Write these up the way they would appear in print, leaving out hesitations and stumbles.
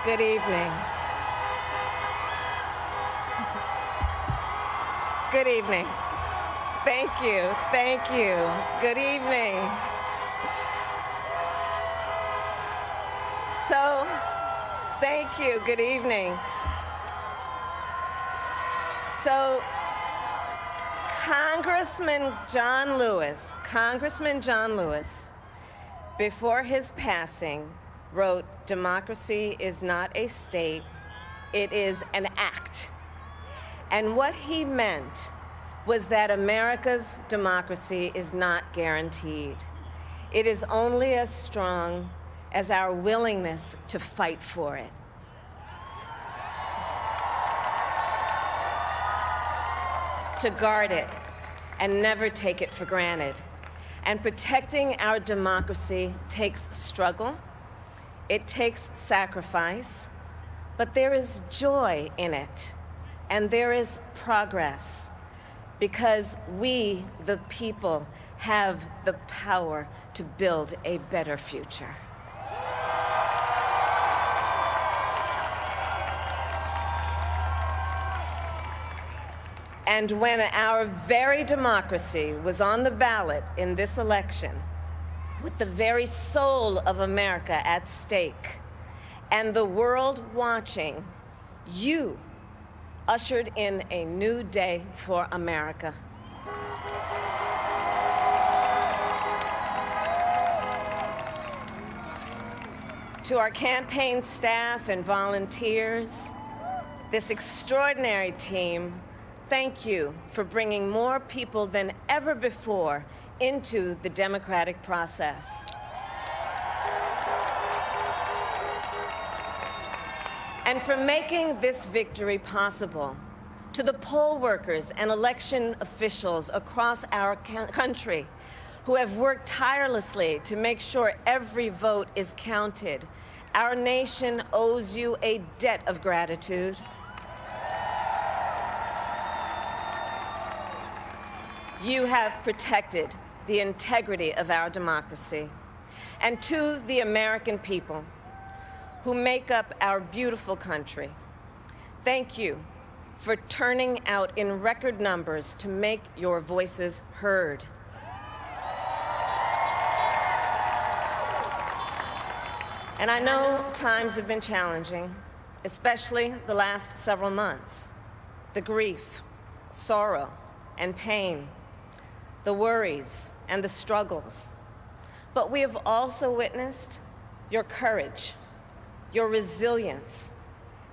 Good evening. Good evening. Thank you. Thank you. Good evening. So, thank you. Good evening. So, Congressman John Lewis, before his passing, wrote, "Democracy is not a state, it is an act." And what he meant was that America's democracy is not guaranteed. It is only as strong as our willingness to fight for it. To guard it and never take it for granted. And protecting our democracy takes struggle, it takes sacrifice, but there is joy in it, and there is progress, because we, the people, have the power to build a better future. And when our very democracy was on the ballot in this election, with the very soul of America at stake, and the world watching, you ushered in a new day for America. To our campaign staff and volunteers, this extraordinary team, thank you for bringing more people than ever before into the democratic process. And for making this victory possible. To the poll workers and election officials across our country who have worked tirelessly to make sure every vote is counted, our nation owes you a debt of gratitude. You have protected the integrity of our democracy. And to the American people who make up our beautiful country, thank you for turning out in record numbers to make your voices heard. And I know times have been challenging, especially the last several months. The grief, sorrow, and pain, the worries and the struggles. But we have also witnessed your courage, your resilience,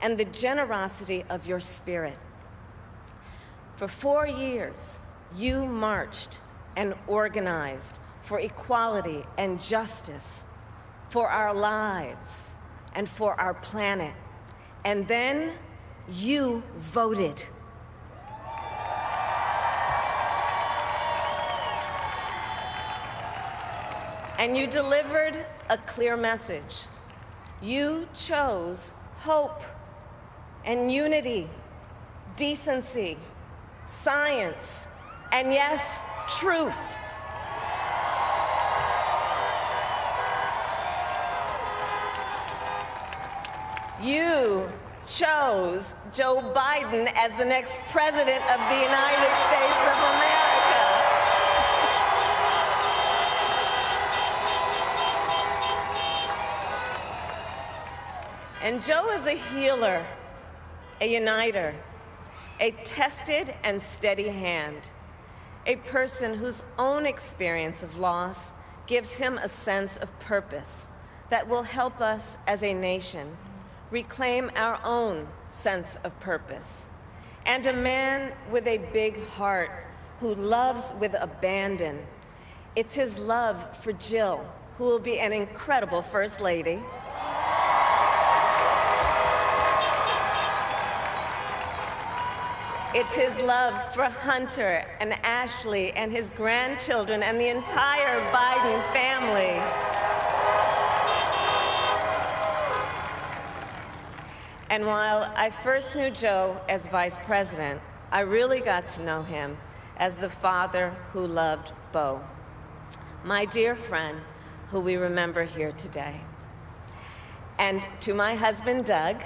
and the generosity of your spirit. For 4 years, you marched and organized for equality and justice, for our lives and for our planet. And then you voted. And you delivered a clear message. You chose hope and unity, decency, science, and yes, truth. You chose Joe Biden as the next President of the United States of America. And Joe is a healer, a uniter, a tested and steady hand, a person whose own experience of loss gives him a sense of purpose that will help us as a nation reclaim our own sense of purpose. And a man with a big heart who loves with abandon. It's his love for Jill, who will be an incredible First Lady. It's his love for Hunter and Ashley and his grandchildren and the entire Biden family. And while I first knew Joe as vice president, I really got to know him as the father who loved Beau, my dear friend who we remember here today. and to my husband, Doug,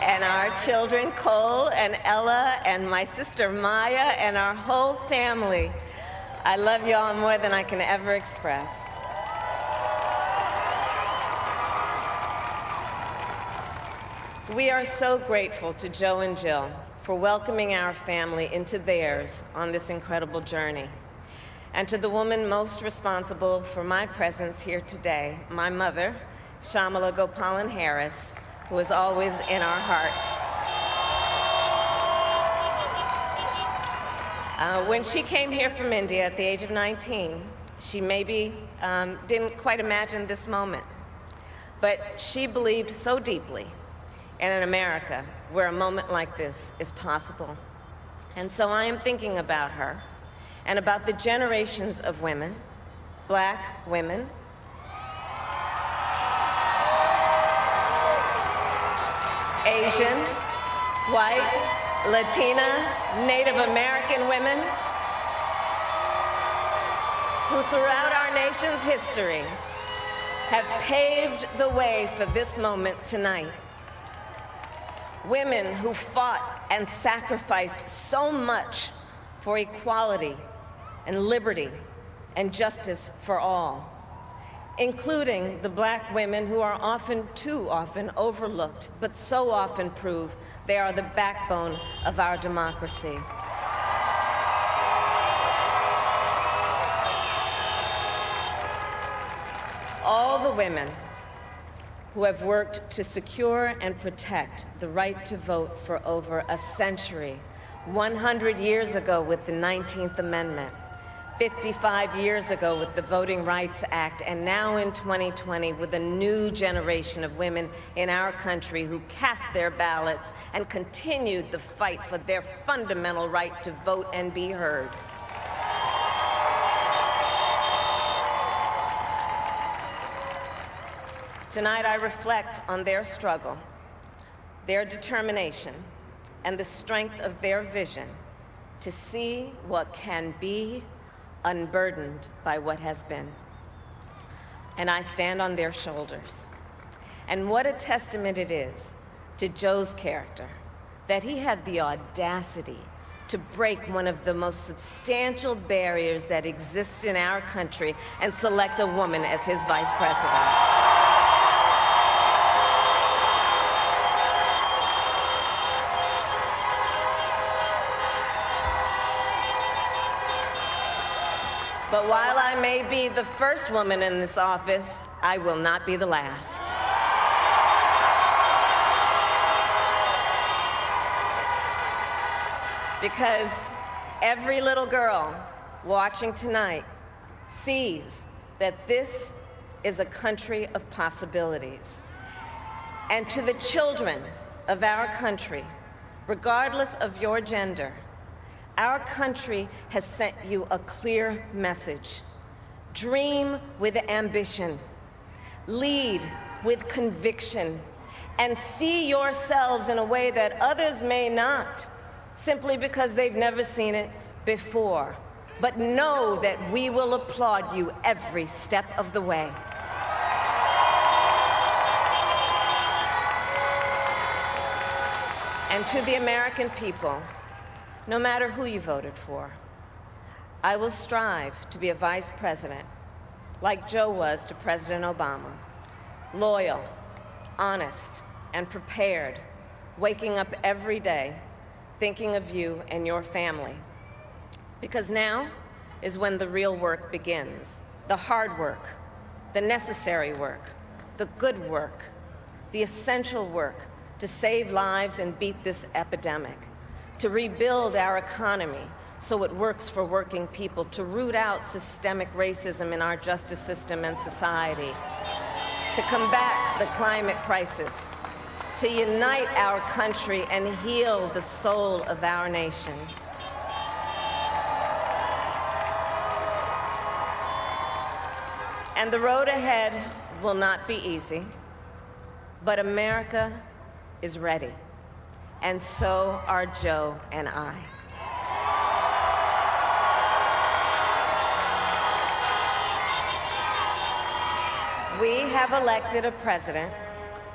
and our children, Cole and Ella, and my sister, Maya, and our whole family. I love you all more than I can ever express. We are so grateful to Joe and Jill for welcoming our family into theirs on this incredible journey. And to the woman most responsible for my presence here today, my mother, Kamala Harris, who is always in our hearts. When she came here from India at the age of 19, she maybe didn't quite imagine this moment, but she believed so deeply in an America where a moment like this is possible. And so I am thinking about her and about the generations of women, Black women, Asian, white, Latina, Native American women, who throughout our nation's history have paved the way for this moment tonight. Women who fought and sacrificed so much for equality and liberty and justice for all, including the Black women who are often, too often, overlooked, but so often prove they are the backbone of our democracy. All the women who have worked to secure and protect the right to vote for over a century, 100 years ago with the 19th Amendment, 55 years ago with the Voting Rights Act, and now in 2020 with a new generation of women in our country who cast their ballots and continued the fight for their fundamental right to vote and be heard. Tonight I reflect on their struggle, their determination, and the strength of their vision to see what can be unburdened by what has been. And I stand on their shoulders. And what a testament it is to Joe's character that he had the audacity to break one of the most substantial barriers that exists in our country and select a woman as his vice president. But while I may be the first woman in this office, I will not be the last. Because every little girl watching tonight sees that this is a country of possibilities. And to the children of our country, regardless of your gender, our country has sent you a clear message. Dream with ambition, lead with conviction, and see yourselves in a way that others may not, simply because they've never seen it before. But know that we will applaud you every step of the way. And to the American people, no matter who you voted for, I will strive to be a vice president, like Joe was to President Obama, loyal, honest, and prepared, waking up every day thinking of you and your family. Because now is when the real work begins, the hard work, the necessary work, the good work, the essential work to save lives and beat this epidemic, to rebuild our economy so it works for working people, to root out systemic racism in our justice system and society, to combat the climate crisis, to unite our country and heal the soul of our nation. And the road ahead will not be easy, but America is ready. And so are Joe and I. We have elected a president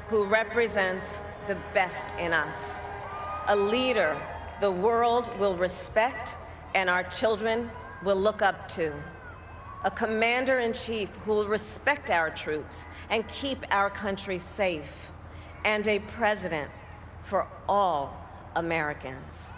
who represents the best in us, a leader the world will respect and our children will look up to, a commander-in-chief who will respect our troops and keep our country safe, and a president for all Americans.